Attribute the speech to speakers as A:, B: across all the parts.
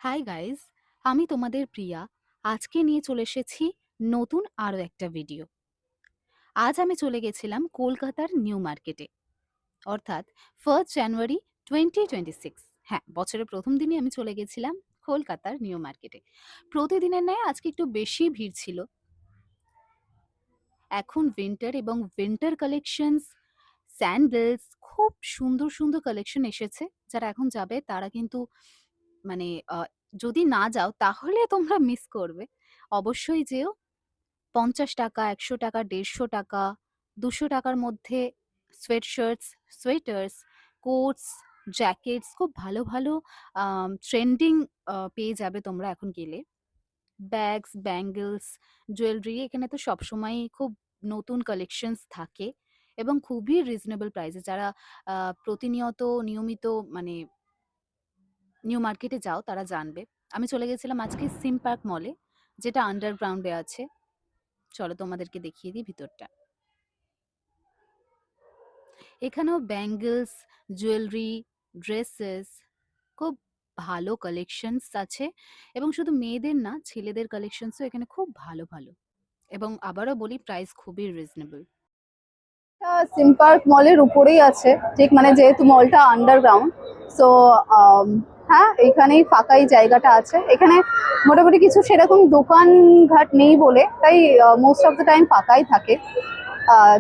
A: Hi guys, আমি তোমাদের প্রিয়া। আজকে নিয়ে চলে এসেছি নতুন আরও একটা ভিডিও। আজ আমি চলে গেছিলাম কলকাতার নিউ মার্কেটে, অর্থাৎ 1 জানুয়ারি 2026। হ্যাঁ, বছরের প্রথম দিনই আমি চলে গেছিলাম কলকাতার নিউ মার্কেটে। প্রতিদিনের ন্যায় আজকে একটু বেশি ভিড় ছিল। এখন উইন্টার এবং উইন্টার কালেকশনস, স্যান্ডেলস, খুব সুন্দর সুন্দর কালেকশন এসেছে। যারা এখন যাবে তারা কিন্তু মানে যদি না যাও তাহলে তোমরা মিস করবে। অবশ্যই যেও। ৫০ টাকা, ১০০ টাকা, ১৫০ টাকা, ২০০ টাকার মধ্যে সোয়েটশার্টস, সোয়েটার্স, কোটস, জ্যাকেটস খুব ভালো ভালো ট্রেন্ডিং পেয়ে যাবে তোমরা এখন গেলে। ব্যাগস, ব্যাঙ্গলস, জুয়েলারি এখানে তো সবসময়ই খুব নতুন কালেকশনস থাকে এবং খুবই রিজনেবল প্রাইসে। যারা প্রতিনিয়ত নিয়মিত মানে নিউ মার্কেটে যাও তারা জানবে। আমি চলে গেছিলাম আজকে সিম পার্ক মলে, যেটা আন্ডারগ্রাউন্ডে আছে। চলো তোমাদেরকে দেখিয়ে দিই ভিতরটা। এখানেও ব্যাঙ্গলস, জুয়েলারি, ড্রেসেস, খুব ভালো কালেকশনস আছে এবং শুধু মেয়েদের না, ছেলেদের কালেকশনসও এখানে খুব ভালো ভালো। এবং আবারও বলি, প্রাইস খুবই রিজনেবল।
B: সিম পার্ক মলের উপরেই আছে, ঠিক মানে যেহেতু মলটা আন্ডারগ্রাউন্ড। সো হ্যাঁ, এইখানেই ফাঁকাই জায়গাটা আছে। এখানে মোটামুটি কিছু সেরকম দোকান ঘাট নেই বলে তাই মোস্ট অফ দ্য টাইম ফাঁকাই থাকে,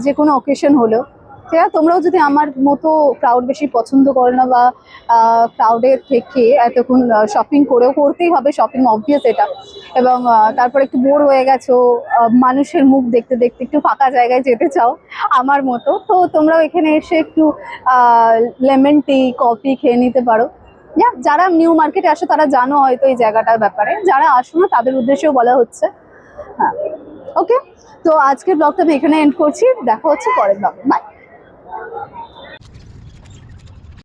B: যে কোনো অকেশন হলেও। সেটা তোমরাও যদি আমার মতো ক্রাউড বেশি পছন্দ করো না বা ক্রাউডের থেকে এতক্ষণ শপিং করেও করতেই হবে, শপিং অবভিয়াস এটা, এবং তারপর একটু বোর হয়ে গেছো, মানুষের মুখ দেখতে দেখতে একটু ফাঁকা জায়গায় যেতে চাও আমার মতো, তো তোমরাও এখানে এসে একটু লেমন টি, কফি খেয়ে নিতে পারো। যারা নিউ মার্কেটে আসো তারা জানো হয়তো এই জায়গাটার ব্যাপারে, যারা আসো না তাদের উদ্দেশ্যেও বলা হচ্ছে। হ্যাঁ, ওকে। তো আজকের ব্লগটা আমি এখানে এন্ড করছি, দেখা হচ্ছে পরের ব্লগে। বাই।